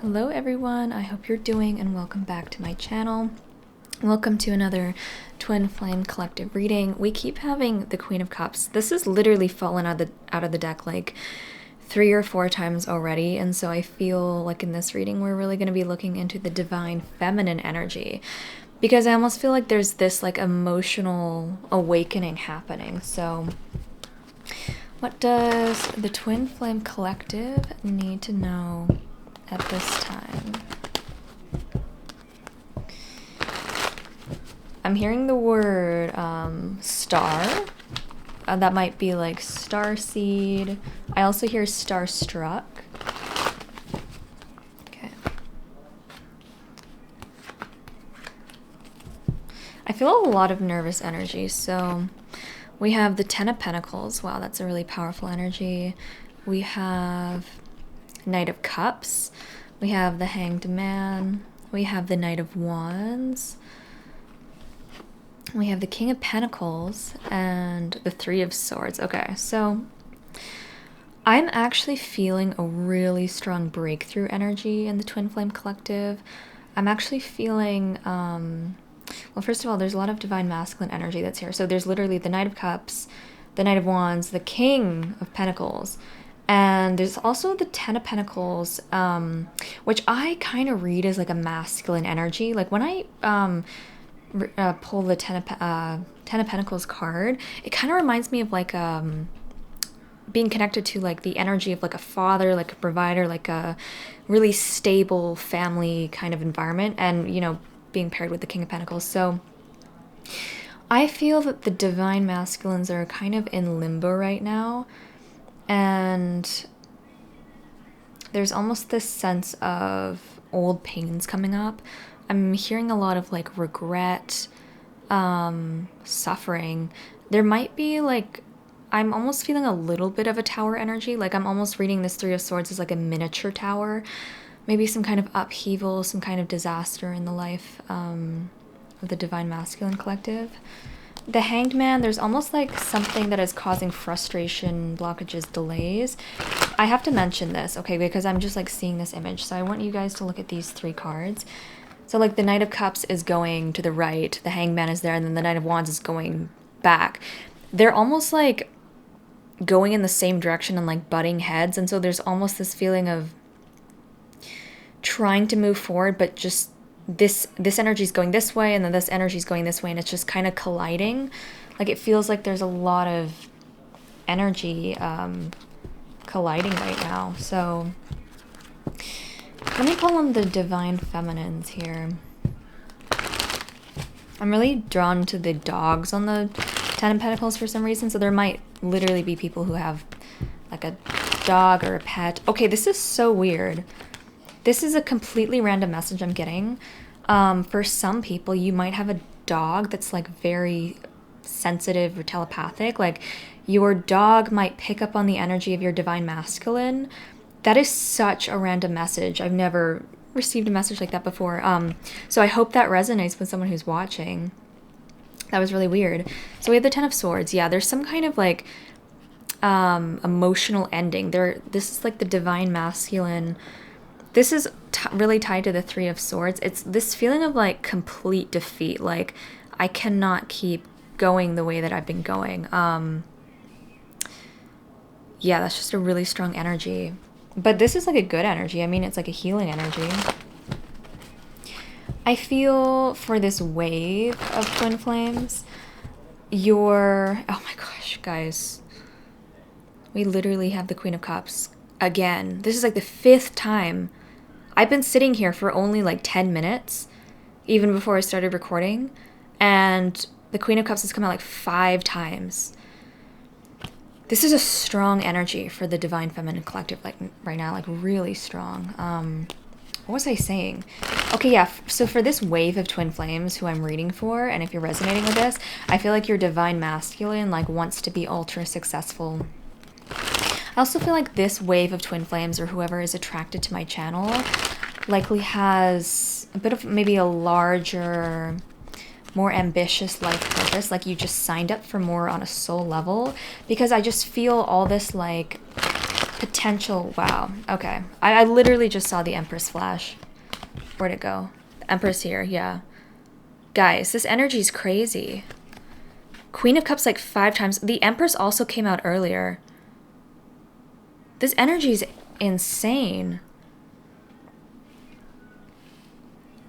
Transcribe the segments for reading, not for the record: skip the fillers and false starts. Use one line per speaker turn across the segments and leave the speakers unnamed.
Hello everyone, I hope you're doing and welcome back to my channel. Welcome to another Twin Flame Collective reading. We keep having the Queen of Cups. This has literally fallen out of the deck like 3 or 4 times already, and so I feel like in this reading we're really going to be looking into the divine feminine energy, because I almost feel like there's this like emotional awakening happening. So what does the Twin Flame Collective need to know at this time? I'm hearing the word star. That might be like starseed. I also hear starstruck. Okay. I feel a lot of nervous energy. So we have the Ten of Pentacles. Wow, that's a really powerful energy. We have Knight of Cups, we have the Hanged Man, we have the Knight of Wands, we have the King of Pentacles, and the Three of Swords. Okay, so I'm actually feeling a really strong breakthrough energy in the Twin Flame Collective. I'm actually feeling, well, first of all, there's a lot of divine masculine energy that's here. So there's literally the Knight of Cups, the Knight of Wands, the King of Pentacles, and there's also the Ten of Pentacles, which I kind of read as like a masculine energy. Like when I pull the Ten of Pentacles card, it kind of reminds me of like being connected to like the energy of like a father, like a provider, like a really stable family kind of environment, and you know, being paired with the King of Pentacles. So I feel that the divine masculines are kind of in limbo right now. And there's almost this sense of old pains coming up. I'm hearing a lot of like regret, suffering. There might be like, I'm almost feeling a little bit of a tower energy. Like I'm almost reading this Three of Swords as like a miniature tower. Maybe some kind of upheaval, some kind of disaster in the life of the Divine Masculine Collective. The Hanged Man, there's almost like something that is causing frustration, blockages, delays. I have to mention this, okay, because I'm just like seeing this image. So I want you guys to look at these 3 cards. So like the Knight of Cups is going to the right, the Hanged Man is there, and then the Knight of Wands is going back. They're almost like going in the same direction and like butting heads. And so there's almost this feeling of trying to move forward, but just this energy is going this way, and then this energy is going this way, and it's just kind of colliding. Like it feels like there's a lot of energy colliding right now. So let me pull on the divine feminines here. I'm really drawn to the dogs on the Ten of Pentacles for some reason. So there might literally be people who have like a dog or a pet. Okay, this is so weird. This is a completely random message I'm getting. For some people, you might have a dog that's like very sensitive or telepathic. Like your dog might pick up on the energy of your divine masculine. That is such a random message. I've never received a message like that before. So I hope that resonates with someone who's watching. That was really weird. So we have the Ten of Swords. Yeah, there's some kind of like emotional ending. This is like the divine masculine. This is really tied to the Three of Swords. It's this feeling of like complete defeat. Like I cannot keep going the way that I've been going. Yeah, that's just a really strong energy. But this is like a good energy. I mean, it's like a healing energy. I feel for this wave of twin flames, oh my gosh, guys. We literally have the Queen of Cups again. This is like the 5th time. I've been sitting here for only like 10 minutes, even before I started recording, and the Queen of Cups has come out like 5 times. This is a strong energy for the Divine Feminine Collective, like right now, like really strong. What was I saying? Okay, yeah, so for this wave of twin flames who I'm reading for, and if you're resonating with this, I feel like your divine masculine like wants to be ultra successful. I also feel like this wave of twin flames, or whoever is attracted to my channel, likely has a bit of maybe a larger, more ambitious life purpose. Like you just signed up for more on a soul level, because I just feel all this like Potential. Wow. Okay. I literally just saw the Empress flash. Where'd it go? The Empress here. Yeah. Guys, this energy is crazy. Queen of Cups like 5 times. The Empress also came out earlier. This energy is insane.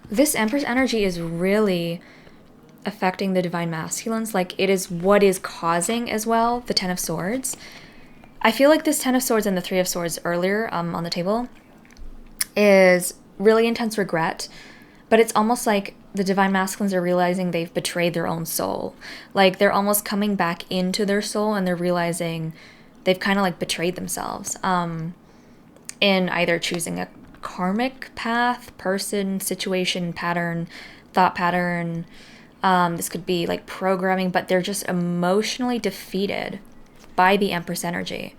This Empress energy is really affecting the Divine Masculines. Like, it is what is causing as well the Ten of Swords. I feel like this Ten of Swords and the Three of Swords earlier on the table is really intense regret, but it's almost like the Divine Masculines are realizing they've betrayed their own soul. Like, they're almost coming back into their soul and they're realizing they've kind of like betrayed themselves in either choosing a karmic path, person, situation, pattern, thought pattern. This could be like programming, but they're just emotionally defeated by the Empress energy.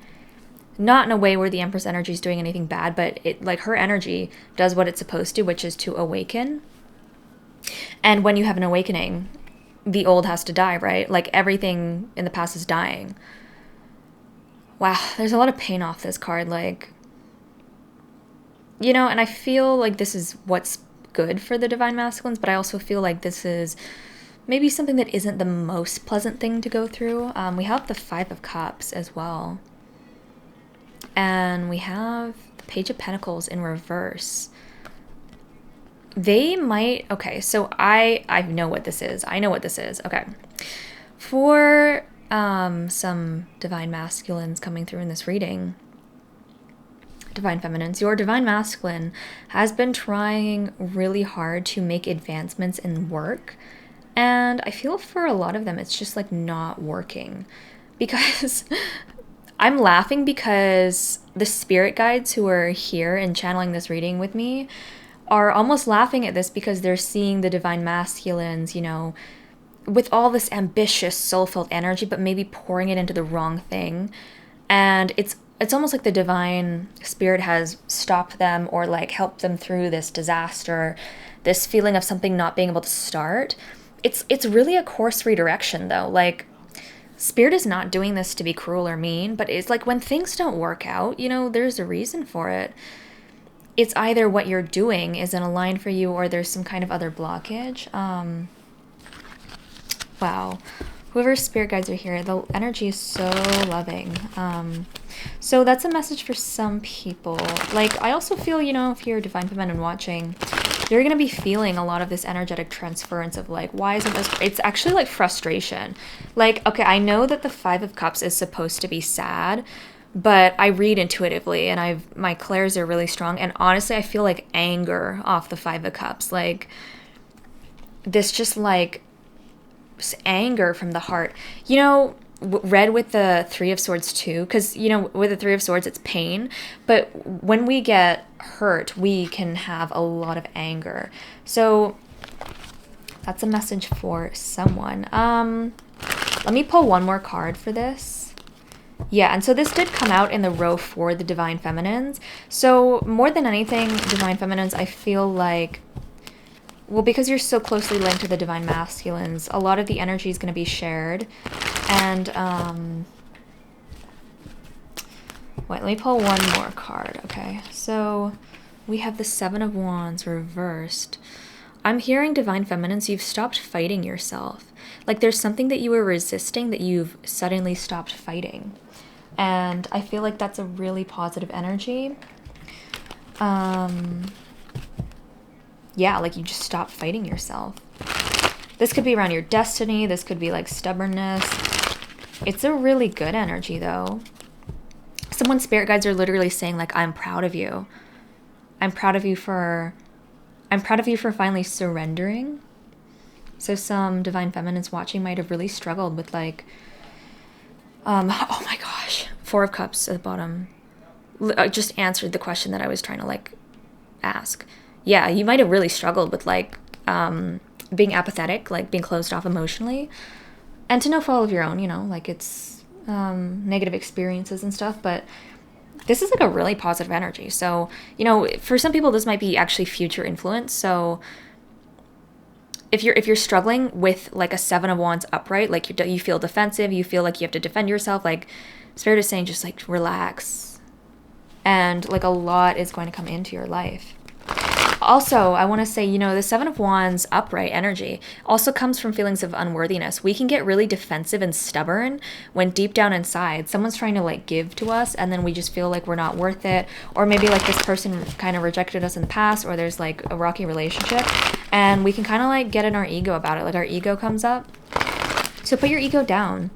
Not in a way where the Empress energy is doing anything bad, but it, like, her energy does what it's supposed to, which is to awaken. And when you have an awakening, the old has to die, right? Like, everything in the past is dying. Wow, there's a lot of pain off this card, like, you know, and I feel like this is what's good for the Divine Masculines, but I also feel like this is maybe something that isn't the most pleasant thing to go through. We have the Five of Cups as well. And we have the Page of Pentacles in reverse. They might... Okay, so I know what this is. I know what this is. Okay. For some Divine Masculines coming through in this reading, Divine Feminines, your Divine Masculine has been trying really hard to make advancements in work. And I feel for a lot of them, it's just like not working. Because I'm laughing because the spirit guides who are here and channeling this reading with me are almost laughing at this because they're seeing the Divine Masculines, you know, with all this ambitious, soul-filled energy, but maybe pouring it into the wrong thing. And it's almost like the Divine Spirit has stopped them or like helped them through this disaster, this feeling of something not being able to start. It's really a course redirection though. Like, Spirit is not doing this to be cruel or mean, but it's like when things don't work out, you know, there's a reason for it. It's either what you're doing isn't aligned for you or there's some kind of other blockage. Wow. Whoever spirit guides are here, the energy is so loving. So that's a message for some people. Like, I also feel, you know, if you're Divine Feminine watching, you're going to be feeling a lot of this energetic transference of like, why isn't this? It's actually like frustration. Like, okay, I know that the Five of Cups is supposed to be sad, but I read intuitively and my clairs are really strong. And honestly, I feel like anger off the Five of Cups. Like, this just like anger from the heart. You know, read with the Three of Swords too, because, you know, with the Three of Swords, it's pain. But when we get hurt, we can have a lot of anger. So that's a message for someone. Let me pull one more card for this. Yeah, and so this did come out in the row for the Divine Feminines. So more than anything, Divine Feminines, I feel like, well, because you're so closely linked to the Divine Masculines, a lot of the energy is going to be shared. And, wait, let me pull one more card, okay? So, we have the Seven of Wands reversed. I'm hearing, Divine Feminines, you've stopped fighting yourself. Like, there's something that you were resisting that you've suddenly stopped fighting. And I feel like that's a really positive energy. Yeah, like you just stop fighting yourself. This could be around your destiny. This could be like stubbornness. It's a really good energy though. Someone's spirit guides are literally saying like, I'm proud of you. I'm proud of you for finally surrendering. So some Divine Feminines watching might have really struggled with like, oh my gosh, Four of Cups at the bottom. I just answered the question that I was trying to like ask. Yeah, you might have really struggled with like being apathetic, like being closed off emotionally, and to no fault of your own, you know, like it's negative experiences and stuff, but this is like a really positive energy. So, you know, for some people this might be actually future influence. So if you're struggling with like a Seven of Wands upright, like you feel defensive, you feel like you have to defend yourself, like Spirit is saying just like relax. and like a lot is going to come into your life. Also, I want to say, the Seven of Wands upright energy also comes from feelings of unworthiness. We can get really defensive and stubborn when deep down inside someone's trying to like give to us, and then we just feel like we're not worth it, or maybe like this person kind of rejected us in the past, or there's like a rocky relationship, and we can kind of like get in our ego about it. Like our ego comes up. So put your ego down.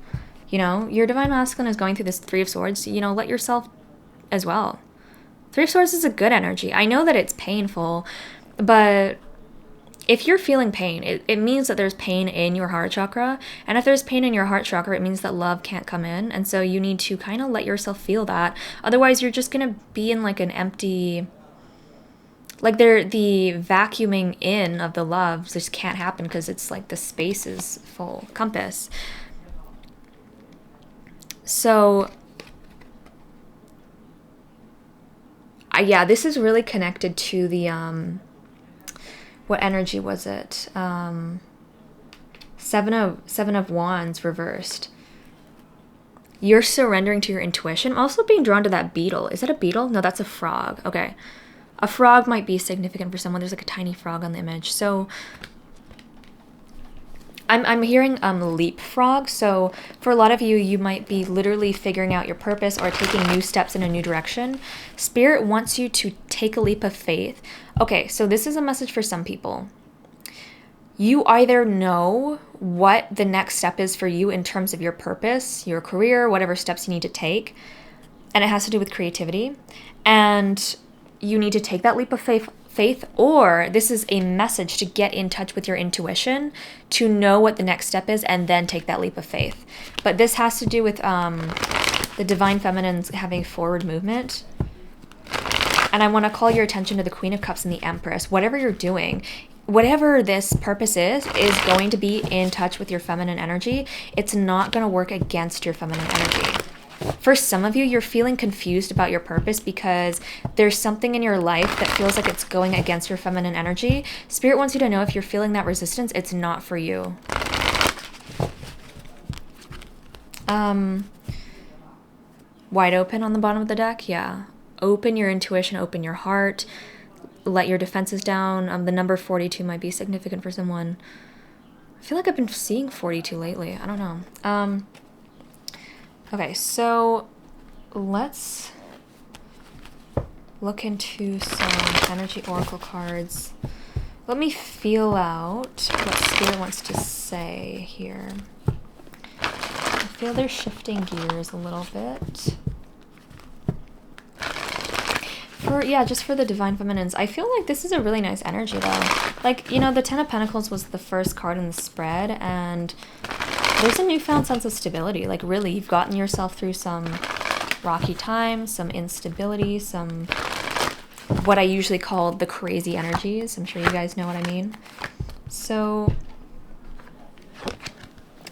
Your divine masculine is going through this Three of Swords. Let yourself as well. Three of Swords is a good energy. I know that it's painful, but if you're feeling pain, it means that there's pain in your heart chakra. And if there's pain in your heart chakra, it means that love can't come in. And so you need to kind of let yourself feel that. Otherwise, you're just going to be in like an empty, like the vacuuming in of the love just can't happen because it's like the space is full. Compass. So yeah, this is really connected to the, what energy was it? Seven of Wands reversed. You're surrendering to your intuition. I'm also being drawn to that beetle. Is that a beetle? No, that's a frog. Okay. A frog might be significant for someone. There's like a tiny frog on the image. So I'm hearing leapfrog. So for a lot of you, you might be literally figuring out your purpose or taking new steps in a new direction. Spirit wants you to take a leap of faith. Okay, so this is a message for some people. You either know what the next step is for you in terms of your purpose, your career, whatever steps you need to take, and it has to do with creativity, and you need to take that leap of faith, or this is a message to get in touch with your intuition, to know what the next step is, and then take that leap of faith. But this has to do with the divine feminines having forward movement. And I want to call your attention to the Queen of Cups and the Empress. Whatever you're doing, whatever this purpose is going to be in touch with your feminine energy. It's not going to work against your feminine energy. For some of you, you're feeling confused about your purpose because there's something in your life that feels like it's going against your feminine energy. Spirit wants you to know if you're feeling that resistance, it's not for you. Wide open on the bottom of the deck, yeah. Open your intuition, open your heart, let your defenses down. The number 42 might be significant for someone. I feel like I've been seeing 42 lately. I don't know. Okay, so let's look into some energy oracle cards. Let me feel out what Spirit wants to say here. I feel they're shifting gears a little bit. Just for the divine feminines, I feel like this is a really nice energy though. Like, the Ten of Pentacles was the first card in the spread, and there's a newfound sense of stability. Like, really, you've gotten yourself through some rocky times, some instability, some what I usually call the crazy energies. I'm sure you guys know what I mean. So,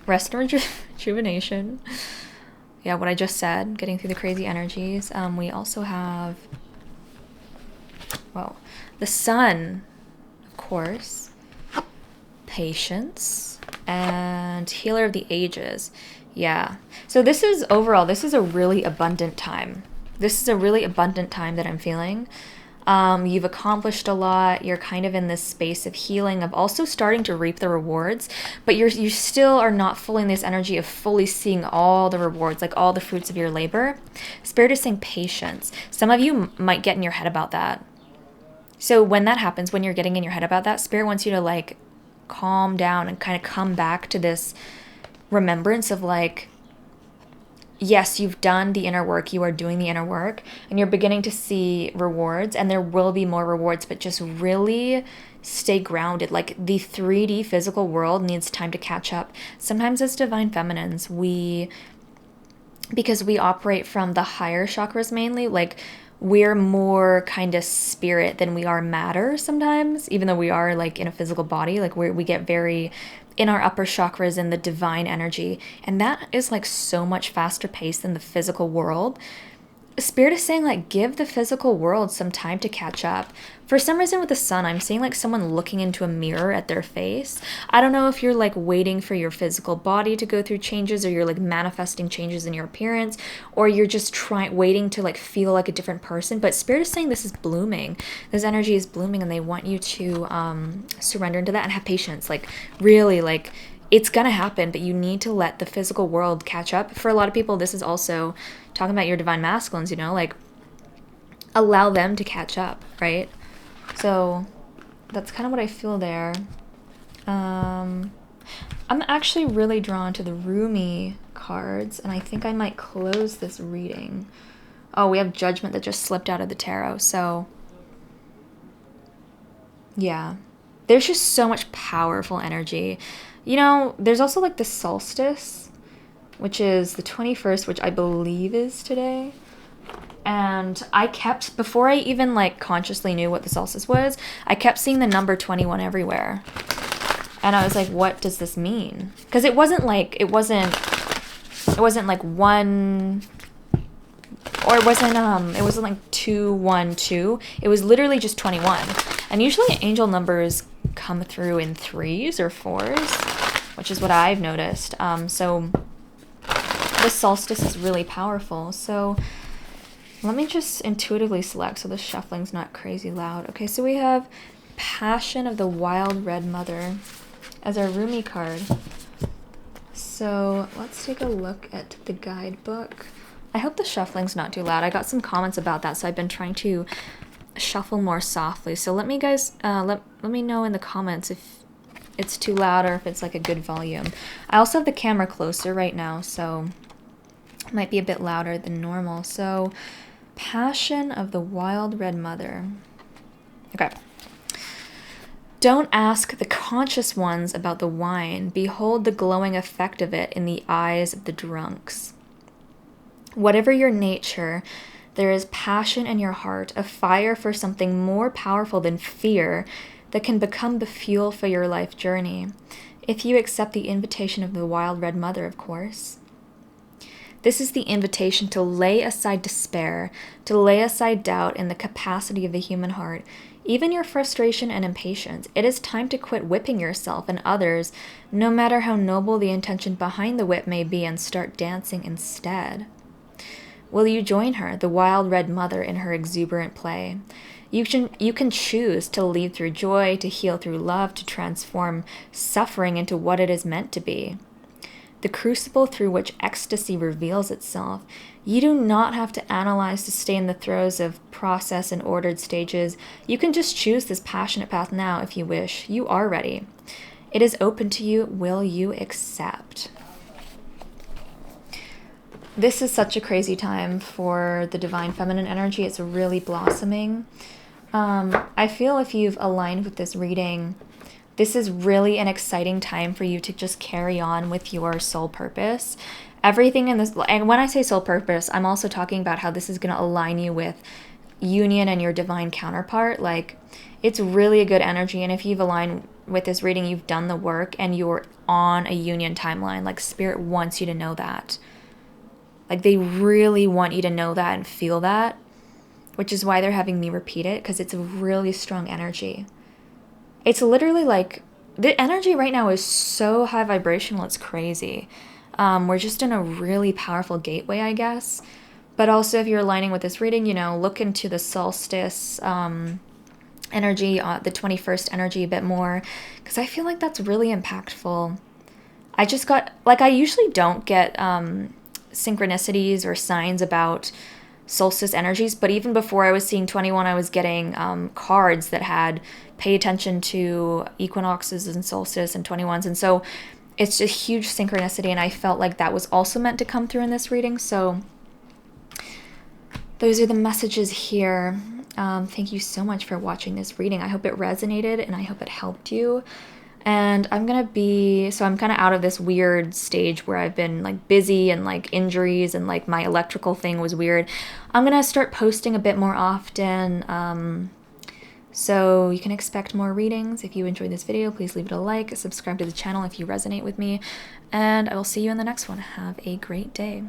rest and rejuvenation. Yeah, what I just said, getting through the crazy energies. We also have, the Sun, of course, patience, and Healer of the Ages. Yeah. So this is a really abundant time. This is a really abundant time that I'm feeling. You've accomplished a lot. You're kind of in this space of healing, of also starting to reap the rewards, but you still are not fully in this energy of fully seeing all the rewards, like all the fruits of your labor. Spirit is saying patience. Some of you might get in your head about that. So when that happens, when you're getting in your head about that, Spirit wants you to like calm down and kind of come back to this remembrance of like, yes, you've done the inner work, you are doing the inner work, and you're beginning to see rewards, and there will be more rewards, but just really stay grounded. Like, the 3D physical world needs time to catch up. Sometimes as divine feminines, because we operate from the higher chakras mainly, like, we're more kind of spirit than we are matter sometimes, even though we are like in a physical body. Like, we get very in our upper chakras in the divine energy, and that is like so much faster paced than the physical world. Spirit is saying, like, give the physical world some time to catch up. For some reason with the sun, I'm seeing like someone looking into a mirror at their face. I don't know if you're like waiting for your physical body to go through changes, or you're like manifesting changes in your appearance, or you're just waiting to like feel like a different person. But Spirit is saying this is blooming. This energy is blooming, and they want you to surrender into that and have patience. Like, really, like, it's gonna happen, but you need to let the physical world catch up. For a lot of people, this is also talking about your divine masculines, you know, like, allow them to catch up, right? So that's kind of what I feel there. I'm actually really drawn to the Rumi cards, and I think I might close this reading. Oh, we have Judgment that just slipped out of the tarot, so yeah. There's just so much powerful energy. You know, there's also like the solstice, which is the 21st, which I believe is today. And I kept, before I even like consciously knew what the solstice was, I kept seeing the number 21 everywhere. And I was like, what does this mean? Because it wasn't like one, or it wasn't like 212. It was literally just 21. And usually angel numbers come through in 3s or 4s, which is what I've noticed. So the solstice is really powerful. So let me just intuitively select so the shuffling's not crazy loud. Okay, so we have Passion of the Wild Red Mother as our Rumi card. So let's take a look at the guidebook. I hope the shuffling's not too loud. I got some comments about that, so I've been trying to shuffle more softly. So let me let me know in the comments if it's too loud or if it's like a good volume. I also have the camera closer right now, so it might be a bit louder than normal. So Passion of the Wild Red Mother. Okay. Don't ask the conscious ones about the wine. Behold the glowing effect of it in the eyes of the drunks. Whatever your nature, there is passion in your heart, a fire for something more powerful than fear that can become the fuel for your life journey. If you accept the invitation of the Wild Red Mother, of course. This is the invitation to lay aside despair, to lay aside doubt in the capacity of the human heart, even your frustration and impatience. It is time to quit whipping yourself and others, no matter how noble the intention behind the whip may be, and start dancing instead. Will you join her, the Wild Red Mother, in her exuberant play? You can choose to lead through joy, to heal through love, to transform suffering into what it is meant to be. The crucible through which ecstasy reveals itself. You do not have to analyze to stay in the throes of process and ordered stages. You can just choose this passionate path now if you wish. You are ready. It is open to you. Will you accept? This is such a crazy time for the divine feminine energy. It's really blossoming. I feel if you've aligned with this reading, this is really an exciting time for you to just carry on with your soul purpose. Everything in this, and when I say soul purpose, I'm also talking about how this is going to align you with union and your divine counterpart. Like, it's really a good energy. And if you've aligned with this reading, you've done the work and you're on a union timeline. Like, Spirit wants you to know that. Like, they really want you to know that and feel that, which is why they're having me repeat it, because it's a really strong energy. It's literally like, the energy right now is so high vibrational, it's crazy. We're just in a really powerful gateway, I guess. But also, if you're aligning with this reading, you know, look into the solstice energy, the 21st energy a bit more, because I feel like that's really impactful. I just got, like, I usually don't get synchronicities or signs about solstice energies, but even before I was seeing 21, I was getting cards that had pay attention to equinoxes and solstice and 21s, and so it's just huge synchronicity, and I felt like that was also meant to come through in this reading. So those are the messages here. Thank you so much for watching this reading. I hope it resonated and I hope it helped you. And I'm kind of out of this weird stage where I've been like busy and like injuries and like my electrical thing was weird. I'm gonna start posting a bit more often. So you can expect more readings. If you enjoyed this video, please leave it a like, subscribe to the channel if you resonate with me, and I will see you in the next one. Have a great day.